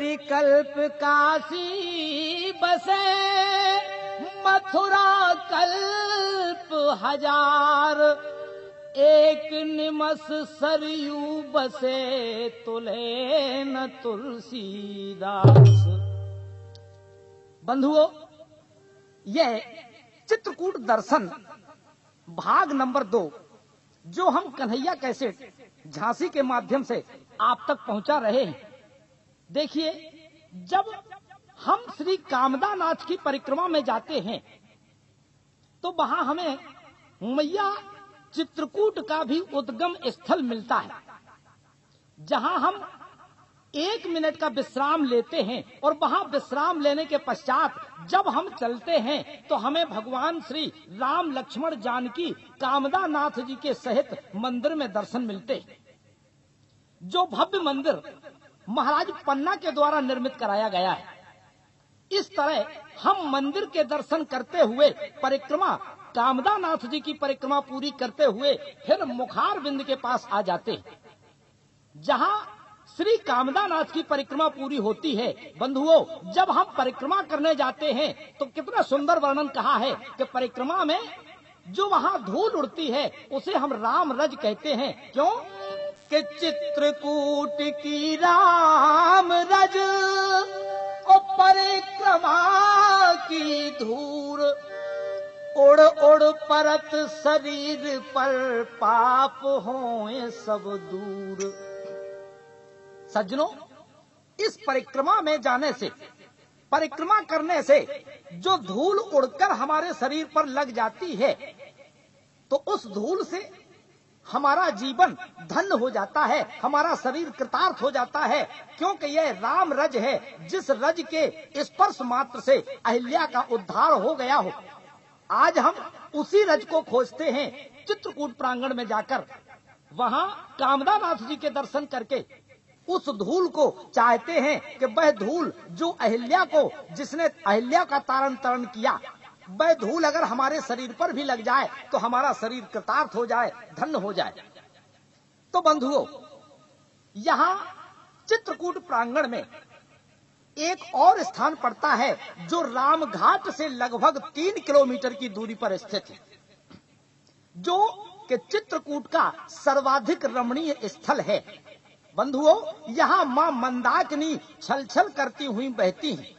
कोटि कल्प काशी बसे, मथुरा कल्प हजार, एक निमस सरयू बसे, तुले न तुलसीदास। बंधुओं, यह चित्रकूट दर्शन भाग नंबर 2 जो हम कन्हैया कैसेट झांसी के माध्यम से आप तक पहुंचा रहे हैं। देखिए, जब हम श्री कामदा नाथ की परिक्रमा में जाते हैं तो वहां हमें मैया चित्रकूट का भी उद्गम स्थल मिलता है, जहां हम 1 मिनट का विश्राम लेते हैं और वहां विश्राम लेने के पश्चात जब हम चलते हैं तो हमें भगवान श्री राम लक्ष्मण जानकी कामदा नाथ जी के सहित मंदिर में दर्शन मिलते हैं। जो भव्य मंदिर महाराज पन्ना के द्वारा निर्मित कराया गया है। इस तरह हम मंदिर के दर्शन करते हुए परिक्रमा, कामदा नाथ जी की परिक्रमा पूरी करते हुए फिर मुखार बिंद के पास आ जाते हैं, जहां श्री कामदा नाथ की परिक्रमा पूरी होती है। बंधुओं, जब हम परिक्रमा करने जाते हैं तो कितना सुंदर वर्णन कहा है कि परिक्रमा में जो वहां धूल उड़ती है उसे हम राम रज कहते हैं। क्यों कि चित्रकूट की राम रज और परिक्रमा की धूल, उड़ उड़ परत शरीर पर, पाप होए सब दूर। सज्जनों, इस परिक्रमा में जाने से, परिक्रमा करने से जो धूल उड़कर हमारे शरीर पर लग जाती है तो उस धूल से हमारा जीवन धन्य हो जाता है, हमारा शरीर कृतार्थ हो जाता है, क्योंकि यह राम रज है जिस रज के स्पर्श मात्र से अहिल्या का उद्धार हो गया हो। आज हम उसी रज को खोजते हैं चित्रकूट प्रांगण में जाकर। वहां कामदा नाथ जी के दर्शन करके उस धूल को चाहते हैं कि वह धूल जो अहिल्या को, जिसने अहिल्या का तारण तरण किया, वह धूल अगर हमारे शरीर पर भी लग जाए तो हमारा शरीर कृतार्थ हो जाए, धन्य हो जाए। तो बंधुओं, यहाँ चित्रकूट प्रांगण में एक और स्थान पड़ता है जो रामघाट से लगभग 3 किलोमीटर की दूरी पर स्थित है, जो कि चित्रकूट का सर्वाधिक रमणीय स्थल है। बंधुओं, यहाँ मां मंदाकिनी छल छल करती हुई बहती हैं।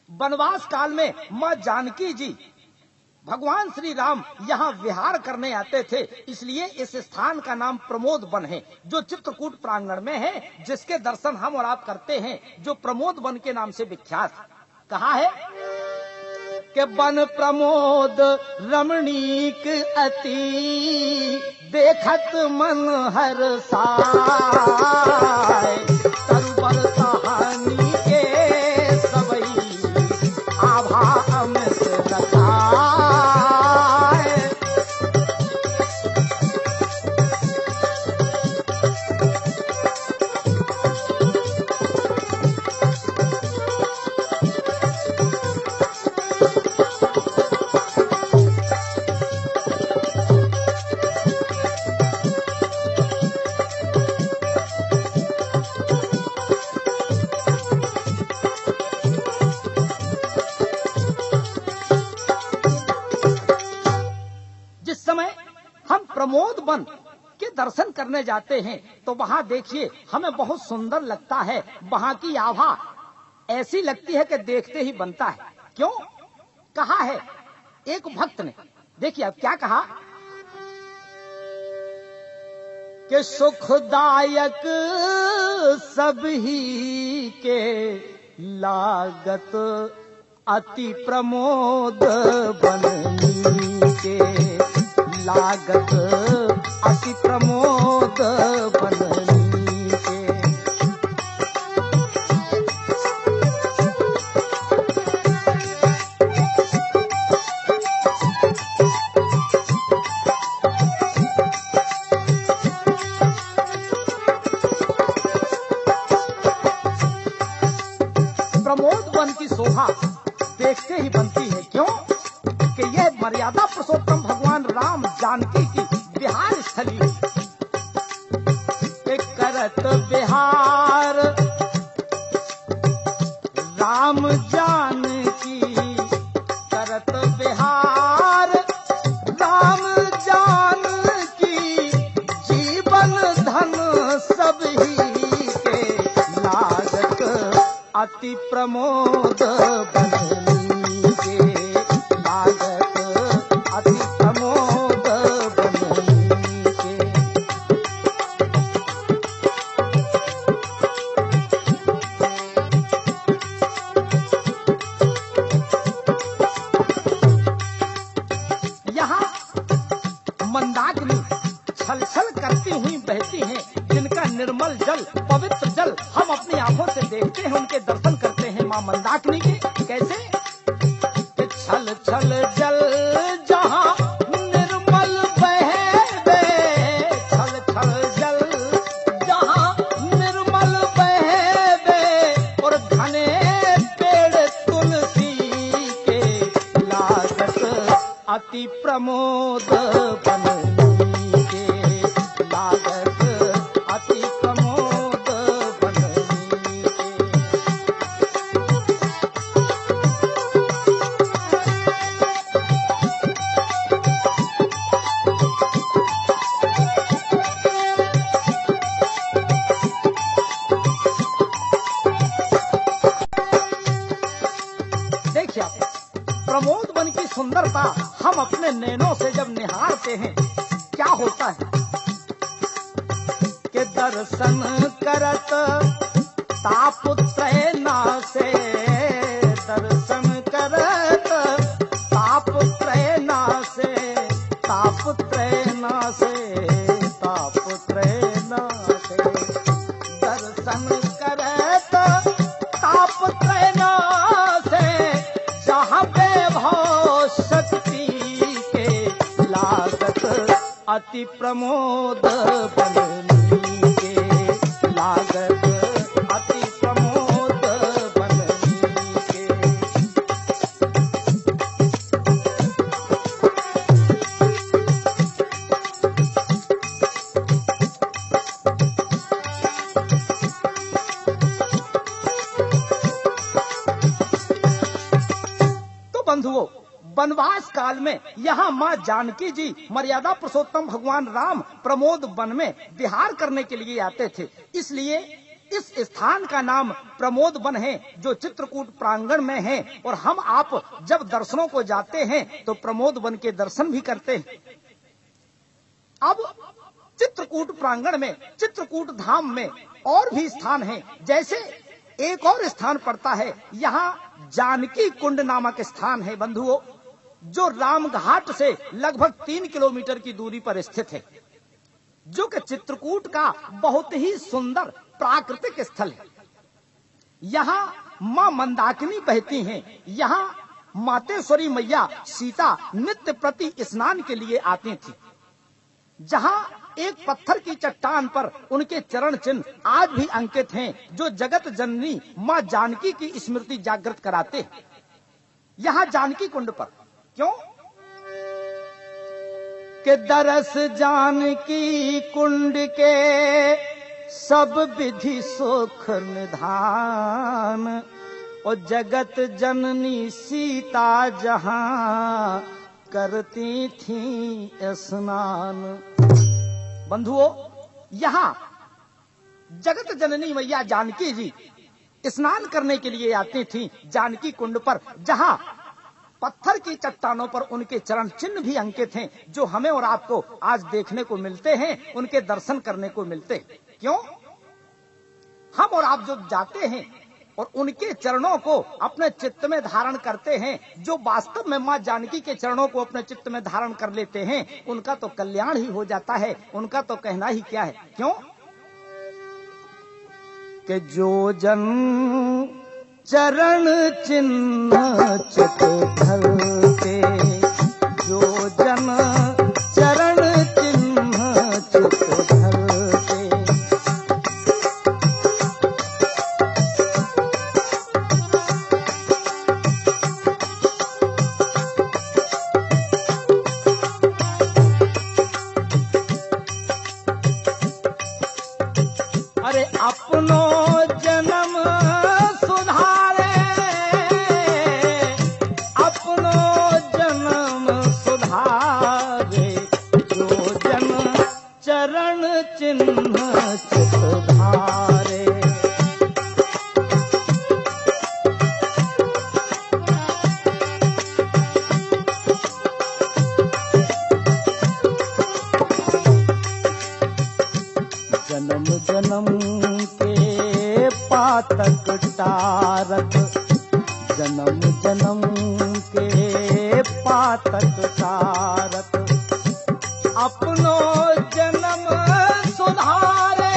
वनवास काल में मां जानकी जी, भगवान श्री राम यहाँ विहार करने आते थे, इसलिए इस स्थान का नाम प्रमोद वन है, जो चित्रकूट प्रांगण में है, जिसके दर्शन हम और आप करते हैं, जो प्रमोद वन के नाम से विख्यात। कहा है कि वन प्रमोद रमणीक अति, देखत मन हर्षाय, तरुबर कहानी के सबई, आभा अमृत रचाय। प्रमोद वन के दर्शन करने जाते हैं तो वहां देखिए हमें बहुत सुंदर लगता है। वहां की आभा ऐसी लगती है कि देखते ही बनता है। क्यों? कहा है एक भक्त ने, देखिए अब क्या कहा कि सुखदायक सभी के लागत, अति प्रमोद बननी के लागत, अति प्रमोद बननी के। प्रमोद वन की शोभा देखते ही बनती है। क्यों कि यह मर्यादा पुरुषोत्तम भगवान राम जानकी की विहार स्थली है। करत विहार राम जानकी करत बिहार, राम जानकी जीवन धन सब ही के लागत अति प्रमोद बननी के, लागत अति प्रमोद बननी के। यहाँ मंदाकिनी छल छल करती हुई बहती हैं, जिनका निर्मल जल पवित्र जल हम अपनी आंखों से देखते हैं, उनके दर्शन करते हैं मां मंदाकिनी के। कैसे कि छल छल जल जहां निर्मल बहे, छल छल जल जहां निर्मल बहे, और घने पेड़ तुलसी के लागत अति प्रमोद बननी के, लागत अति प्रमोद बननी के। देखिए आप, प्रमोद वन की सुंदरता हम अपने नैनों से जब निहारते हैं, क्या होता है कि दर्शन करत ताप त्रय नासे, दर्शन करत ताप त्रय नासे, ताप त्रय नासे, ताप त्रय नासे, दर्शन करत ताप त्रय नासे, जहाँ वैभव शक्ति के लागत अति प्रमोद बननी के, लागत अति प्रमोद बननी के। तो बंधुओं, वनवास काल में यहाँ माँ जानकी जी मर्यादा पुरुषोत्तम भगवान राम प्रमोद वन में विहार करने के लिए आते थे, इसलिए इस स्थान का नाम प्रमोद वन है, जो चित्रकूट प्रांगण में है। और हम आप जब दर्शनों को जाते हैं तो प्रमोद वन के दर्शन भी करते हैं। अब चित्रकूट प्रांगण में, चित्रकूट धाम में और भी स्थान हैं, जैसे एक और स्थान पड़ता है यहाँ जानकी कुंड नामक स्थान है बंधुओं, जो रामघाट से लगभग 3 किलोमीटर की दूरी पर स्थित है, जो कि चित्रकूट का बहुत ही सुंदर प्राकृतिक स्थल है। यहाँ मां मंदाकिनी बहती हैं, यहाँ मातेश्वरी मैया सीता नित्य प्रति स्नान के लिए आती थी। जहाँ एक पत्थर की चट्टान पर उनके चरण चिन्ह आज भी अंकित हैं, जो जगत जननी मां जानकी की स्मृति जागृत कराते हैं। यहाँ जानकी कुंड पर क्यों कि दरस जानकी कुंड के सब विधि सुख निधान, और जगत जननी सीता जहां करती थी स्नान। बंधुओं, यहाँ जगत जननी मैया जानकी जी स्नान करने के लिए आती थी जानकी कुंड पर, जहाँ पत्थर की चट्टानों पर उनके चरण चिन्ह भी अंकित हैं, जो हमें और आपको आज देखने को मिलते हैं, उनके दर्शन करने को मिलते हैं। क्यों? हम और आप जो जाते हैं और उनके चरणों को अपने चित्त में धारण करते हैं, जो वास्तव में मां जानकी के चरणों को अपने चित्त में धारण कर लेते हैं, उनका तो कल्याण ही हो जाता है, उनका तो कहना ही क्या है। क्यों कि जो जन चरण चिन्ह चित धरते, जो जन चरण चिन्ह चित धरते, अरे अपनो जन्म सुधारे, जातक टारक, जन्म जन्म के पातक सारक, अपनो जन्म सुधारे,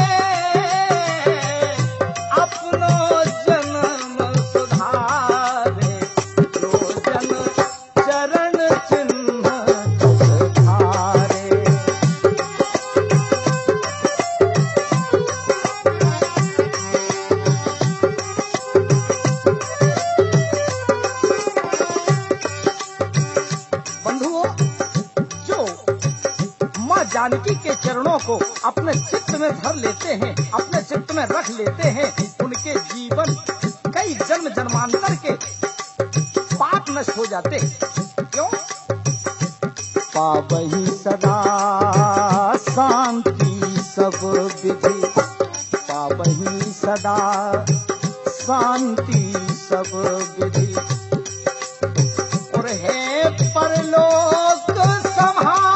अपनो जन्म सुधारे, जो जन चरण चिन्ह धारे। जानकी के चरणों को अपने चित्त में धर लेते हैं, अपने चित्त में रख लेते हैं, उनके जीवन कई जन्म जन्मांतर के पाप नष्ट हो जाते। क्यों? पावहि सदा शांति सब विधि, पावहि सदा शांति सब विधि, और है परलोक संहारे,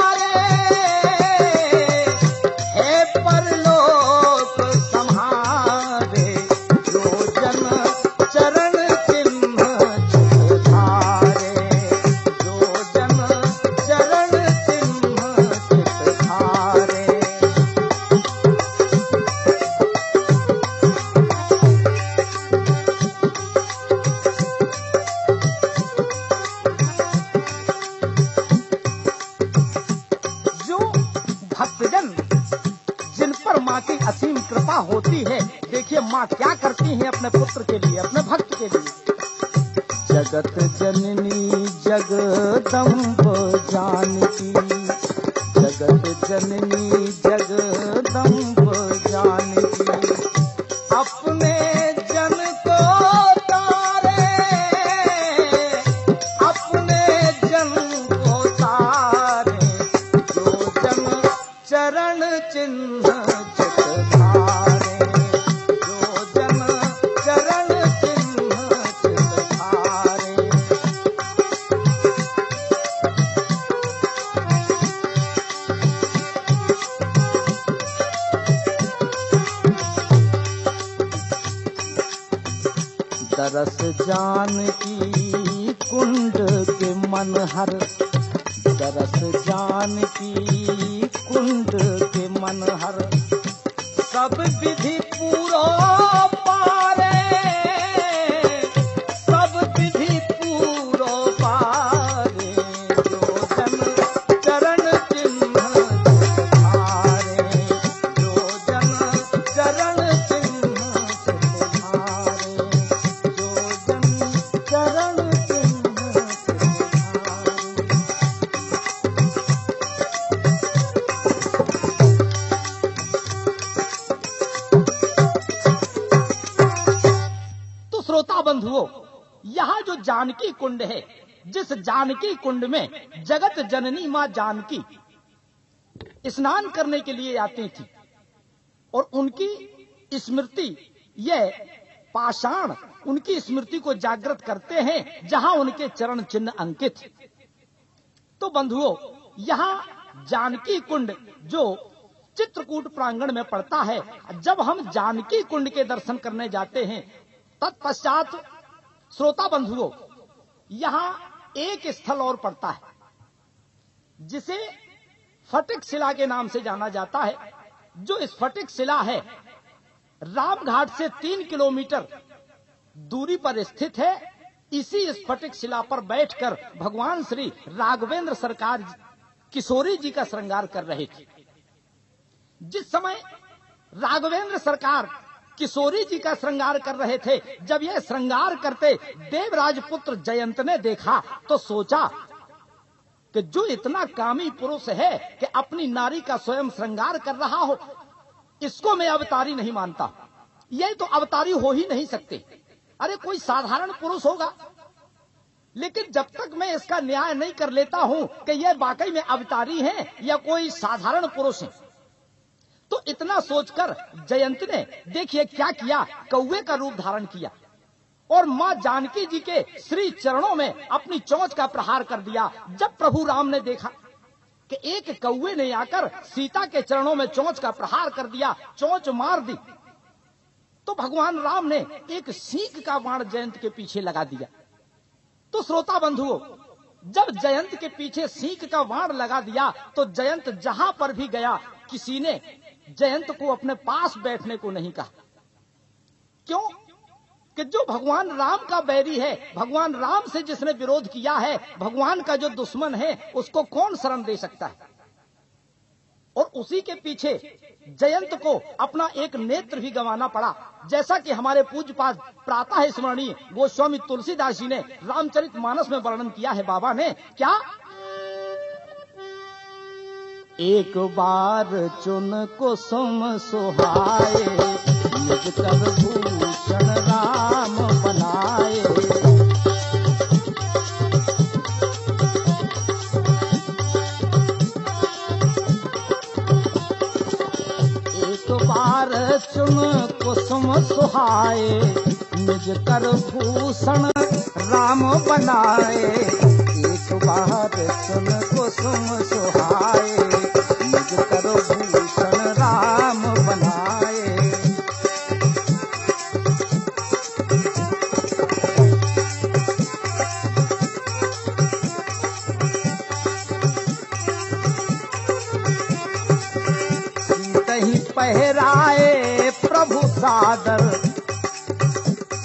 असीम कृपा होती है। देखिए माँ क्या करती हैं अपने पुत्र के लिए, अपने भक्त के लिए। जगत जननी जगदम्ब जानकी, जगत जननी जगदम्ब जानकी, अपने जन को तारे, अपने जन को तारे, जो जन चरण चिन्ह दरस जानकी कुंड के मनहर, दरस जानकी कुंड के मनहर, सब विधि पूरो पारे, सब विधि पूरो पारे, जो जन चरण चिन्ह धारे, जो जन चरण चिन्ह धारे, जो जन चरण चिन्ह धारे। श्रोता बंधुओं, यहाँ जो जानकी कुंड है, जिस जानकी कुंड में जगत जननी माँ जानकी स्नान करने के लिए आती थी, और उनकी स्मृति, यह पाषाण उनकी स्मृति को जागृत करते हैं जहां उनके चरण चिन्ह अंकित। तो बंधुओं, यहाँ जानकी कुंड जो चित्रकूट प्रांगण में पड़ता है, जब हम जानकी कुंड के दर्शन करने जाते हैं, तत्पश्चात श्रोता बंधुओं, यहाँ एक स्थल और पड़ता है जिसे फटिक शिला के नाम से जाना जाता है। जो स्फटिक शिला है, रामघाट से 3 किलोमीटर दूरी पर स्थित है। इसी स्फटिक शिला पर बैठकर भगवान श्री राघवेंद्र सरकार किशोरी जी का श्रृंगार कर रहे थे। जिस समय राघवेंद्र सरकार किशोरी जी का श्रृंगार कर रहे थे, जब यह श्रृंगार करते देवराज पुत्र जयंत ने देखा तो सोचा कि जो इतना कामी पुरुष है कि अपनी नारी का स्वयं श्रृंगार कर रहा हो, इसको मैं अवतारी नहीं मानता। यह तो अवतारी हो ही नहीं सकते। अरे कोई साधारण पुरुष होगा, लेकिन जब तक मैं इसका न्याय नहीं कर लेता हूं कि यह वाकई में अवतारी हैं या कोई साधारण पुरुष हैं, तो इतना सोचकर जयंत ने देखिए क्या किया, कौवे का रूप धारण किया और मां जानकी जी के श्री चरणों में अपनी चोंच का प्रहार कर दिया। जब प्रभु राम ने देखा कि एक कौवे ने आकर सीता के चरणों में चोंच का प्रहार कर दिया, चोंच मार दी, तो भगवान राम ने एक सींग का बाण जयंत के पीछे लगा दिया। तो श्रोता बंधुओं, जब जयंत के पीछे सींग का बाण लगा दिया तो जयंत जहां पर भी गया किसी ने जयंत को अपने पास बैठने को नहीं कहा। क्यों? कि जो भगवान राम का बैरी है, भगवान राम से जिसने विरोध किया है, भगवान का जो दुश्मन है, उसको कौन शरण दे सकता है। और उसी के पीछे जयंत को अपना एक नेत्र भी गंवाना पड़ा। जैसा कि हमारे पूज्यपाद प्रातः स्मरणीय गोस्वामी तुलसीदास जी ने रामचरितमानस में वर्णन किया है। बाबा ने क्या, एक बार चुन कुसुम सुहाए, निज कर भूषण राम बनाए। एक बार चुन कुसुम सुहाए, निज कर भूषण राम बनाए। एक बार चुन कुसुम सुहाए, निज कर भूषण राम बनाए। सीतहि पहराए प्रभु सादर,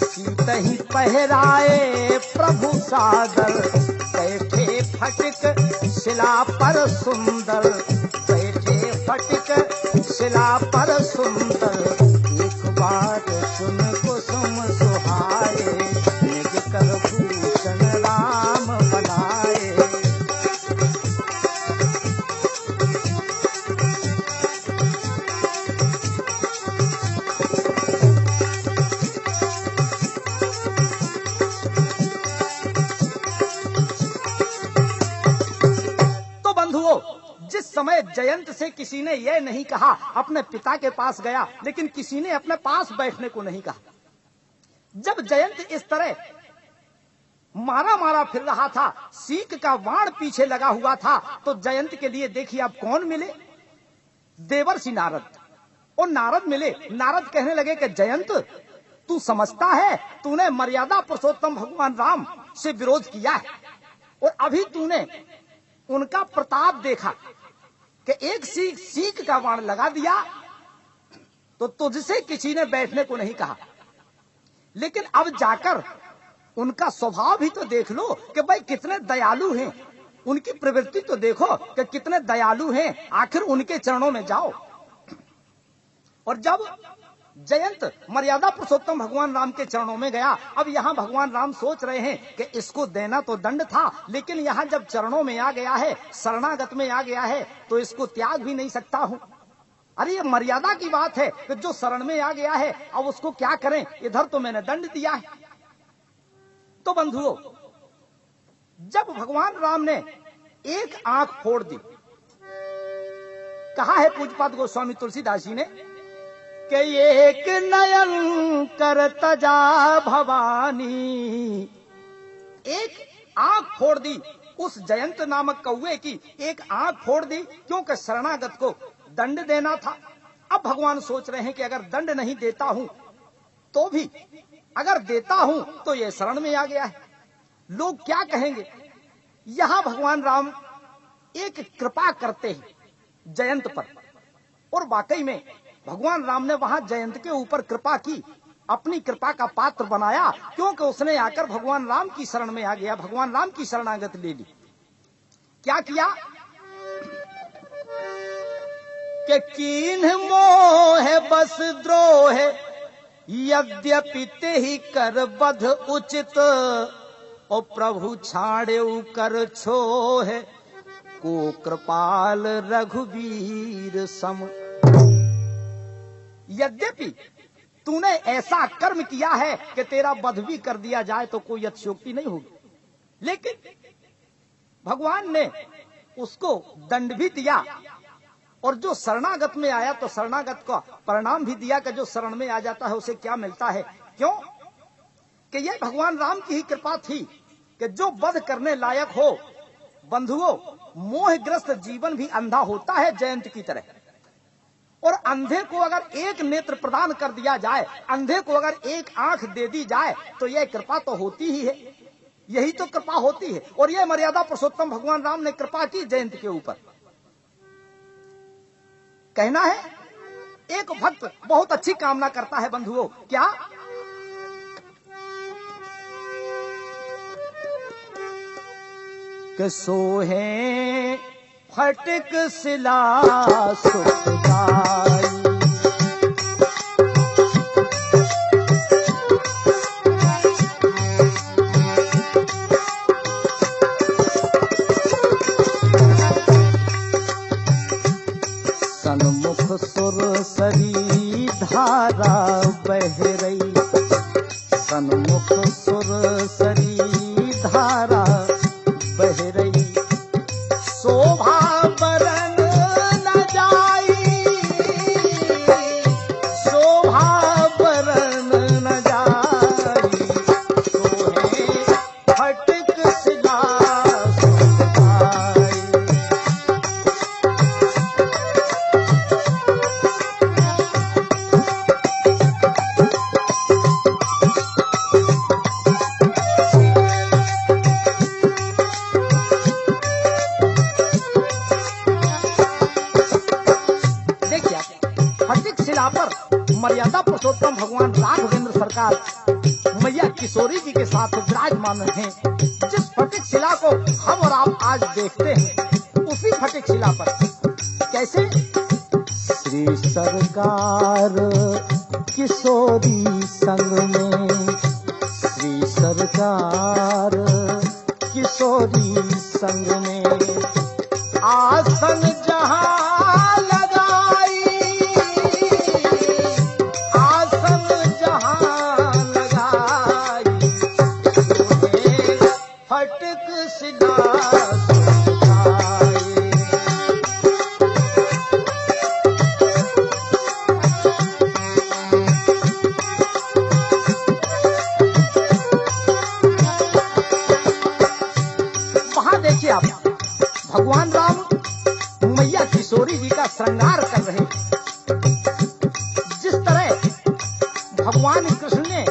सीतहि पहराए प्रभु सादर। बैठे फटिक शिला पर सुंदर, बैठे फटिक शिला पर सुंदर। एक बार सुन कुसुम सुहाए, निज कर भूषण राम बनाए। जिस समय जयंत से किसी ने यह नहीं कहा, अपने पिता के पास गया, लेकिन किसी ने अपने पास बैठने को नहीं कहा। जब जयंत इस तरह मारा मारा फिर रहा था, सींग का बाण पीछे लगा हुआ था, तो जयंत के लिए देखिए अब कौन मिले, देवर्षि नारद। और नारद मिले। नारद कहने लगे कि जयंत, तू समझता है तूने मर्यादा पुरुषोत्तम भगवान राम से विरोध किया है, और अभी तूने उनका प्रताप देखा कि एक सींग का बाण लगा दिया, तो तुझसे किसी ने बैठने को नहीं कहा। लेकिन अब जाकर उनका स्वभाव भी तो देख लो कि भाई कितने दयालु हैं, उनकी प्रवृत्ति तो देखो कि कितने दयालु हैं, आखिर उनके चरणों में जाओ। और जब जयंत मर्यादा पुरुषोत्तम भगवान राम के चरणों में गया, अब यहाँ भगवान राम सोच रहे हैं कि इसको देना तो दंड था, लेकिन यहाँ जब चरणों में आ गया है, शरणागत में आ गया है, तो इसको त्याग भी नहीं सकता हूँ। अरे ये मर्यादा की बात है कि जो शरण में आ गया है, अब उसको क्या करें, इधर तो मैंने दंड दिया है। तो बंधुओं, जब भगवान राम ने एक आंख फोड़ दी, कहा है पूज्यपाद गोस्वामी तुलसीदास जी ने कि एक नयन कर तजा भवानी, एक आंख फोड़ दी उस जयंत नामक कौवे की, एक आंख फोड़ दी, क्योंकि शरणागत को दंड देना था। अब भगवान सोच रहे हैं कि अगर दंड नहीं देता हूं तो भी, अगर देता हूं तो ये शरण में आ गया है, लोग क्या कहेंगे। यहां भगवान राम एक कृपा करते हैं जयंत पर, और वाकई में भगवान राम ने वहां जयंत के ऊपर कृपा की, अपनी कृपा का पात्र बनाया, क्योंकि उसने आकर भगवान राम की शरण में आ गया, भगवान राम की शरणागत ले ली। क्या किया कि कीन्ह मोह बस द्रोह, यद्यपि तेहि कर बध उचित। और प्रभु छाड़ेउ कर छोह, को कृपाल रघुवीर सम। यद्यपि तूने ऐसा कर्म किया है कि तेरा वध भी कर दिया जाए तो कोई अतिशयोक्ति नहीं होगी, लेकिन भगवान ने उसको दंड भी दिया, और जो शरणागत में आया तो शरणागत का परिणाम भी दिया कि जो शरण में आ जाता है उसे क्या मिलता है। क्यों कि यह भगवान राम की ही कृपा थी कि जो वध करने लायक हो। बंधुओं, मोहग्रस्त जीवन भी अंधा होता है जयंत की तरह, और अंधे को अगर एक नेत्र प्रदान कर दिया जाए, अंधे को अगर एक आंख दे दी जाए, तो यह कृपा तो होती ही है, यही तो कृपा होती है। और यह मर्यादा पुरुषोत्तम भगवान राम ने कृपा की जयंती के ऊपर। कहना है एक भक्त बहुत अच्छी कामना करता है बंधुओं, क्या? कि सोहे फटिक सिला सुखदाई, सन्मुख सुरसरी धारा बह रही, सन्मुख सुरसरी धारा बह रही, शोभा बरन न जाई, शोभा बरन न जाई, सोहे फटिक सिला सुखदाई। मर्यादा पुरुषोत्तम भगवान राघवेंद्र सरकार मैया किशोरी जी के साथ विराजमान हैं। जिस फटिक शिला को हम और आप आज देखते हैं, उसी फटिक शिला पर कैसे श्री सरकार किशोरी संग में, श्री सरकार किशोरी संग में, आसन जहां लगाई, आसन जहां लगाई, सोहे फटिक सिला सुखदाई। वहां देखिए आप, भगवान राम मैया किशोरी जी का श्रृंगार कर रहे हैं। जिस तरह भगवान कृष्ण ने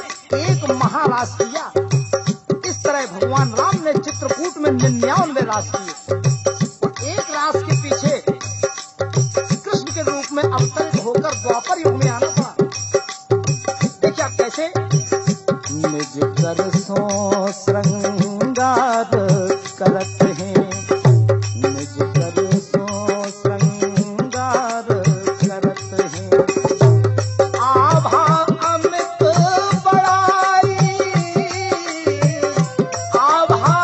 एक महारास किया, इस तरह भगवान राम ने चित्रकूट में 99 रास किए। एक रास के पीछे कृष्ण के रूप में अवतरित होकर द्वापर युग में आना पड़ा। देखिए आप कैसे निज कर सो श्रृंगार करत हैं, निज कर सो श्रृंगार करत हैं, आभा अमित बड़ाई, आभा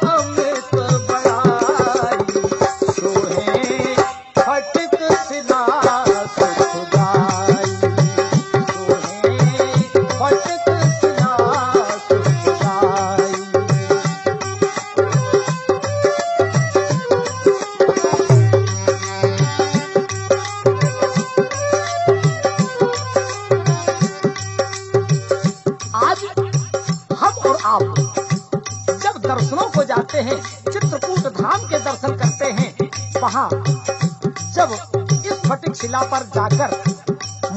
अमित बड़ाई, सोहे फटिक सिला सुखदाई, सोहे फटिक सिला सुखदाई। आज हम और आप जब दर्शनों को जाते हैं, चित्रकूट धाम के दर्शन करते हैं, वहाँ जब इस फटिक शिला पर जाकर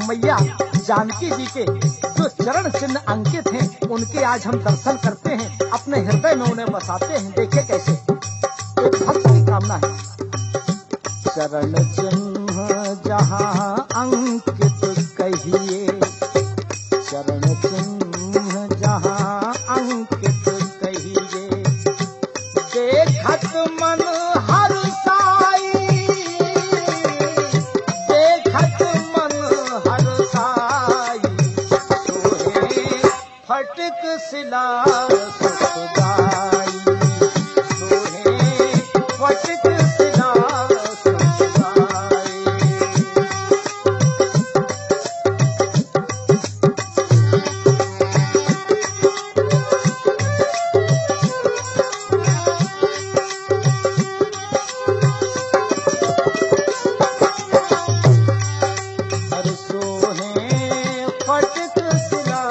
मैया जानकी जी के जो चरण चिन्ह अंकित हैं, उनके आज हम दर्शन करते हैं, अपने हृदय में उन्हें बसाते हैं। देखिए कैसे एक भक्त की कामना है, चरण चिन्ह जहाँ अंकित कहिए, चरण चिन्ह जहाँ अंकित कहिए, देखत मन हर्षाई, देखत मन हर्षाई, सोहे फटिक सिला सुखदाई, सोहे फटिक सिला सुखदाई। हर सोहे फटिक सिला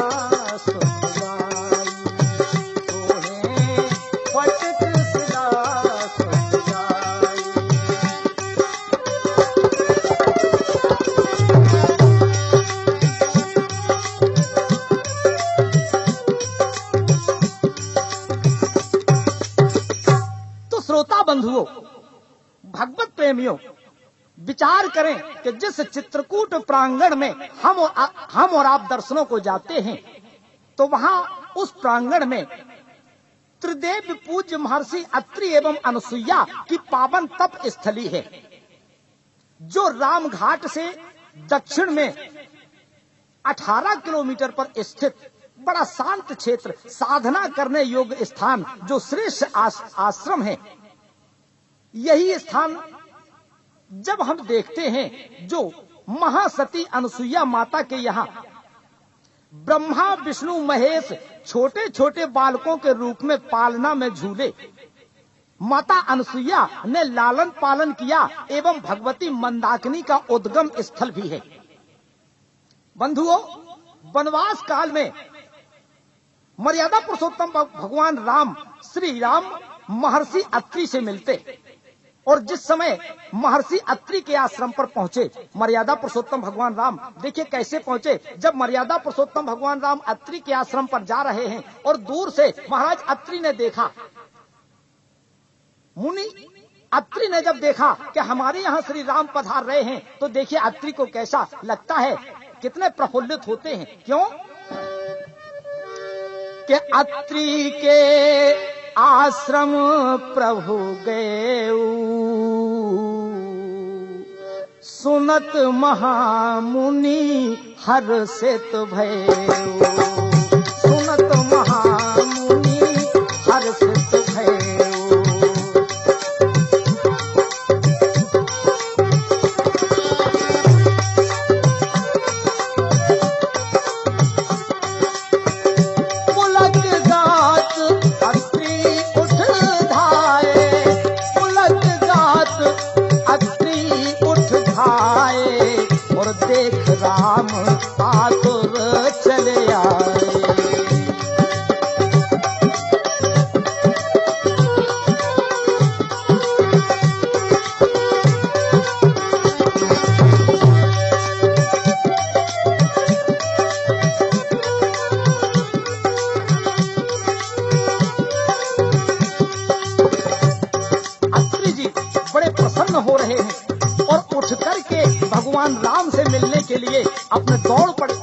सुखदाई, सोहे बंधुओं, भगवत प्रेमियों, विचार करें कि जिस चित्रकूट प्रांगण में हम और आप दर्शनों को जाते हैं, तो वहां उस प्रांगण में त्रिदेव पूज्य महर्षि अत्रि एवं अनुसुईया की पावन तप स्थली है, जो रामघाट से दक्षिण में 18 किलोमीटर पर स्थित बड़ा शांत क्षेत्र, साधना करने योग्य स्थान, जो श्रेष्ठ आश्रम है। यही स्थान जब हम देखते हैं, जो महासती अनुसुईया माता के यहाँ ब्रह्मा विष्णु महेश छोटे छोटे बालकों के रूप में पालना में झूले, माता अनुसुईया ने लालन पालन किया एवं भगवती मंदाकिनी का उद्गम स्थल भी है। बंधुओं, वनवास काल में मर्यादा पुरुषोत्तम भगवान राम, श्री राम महर्षि अत्रि से मिलते, और जिस समय महर्षि अत्रि के आश्रम पर पहुंचे मर्यादा पुरुषोत्तम भगवान राम, देखिए कैसे पहुंचे। जब मर्यादा पुरुषोत्तम भगवान राम अत्रि के आश्रम पर जा रहे हैं और दूर से महाराज अत्रि ने देखा, मुनि अत्रि ने जब देखा कि हमारे यहाँ श्री राम पधार रहे हैं, तो देखिए अत्रि को कैसा लगता है, कितने प्रफुल्लित होते हैं। क्यों कि अत्रि के आश्रम प्रभु गए, सुनत महामुनि हर्षित भयउ, सुनत महामुनि हर्षित भयउ। देख राम आतुर चले आए, अत्रि जी बड़े प्रसन्न हो रहे हैं और उठ करके भगवान राम से मिलने के लिए अपने दौड़ पड़े।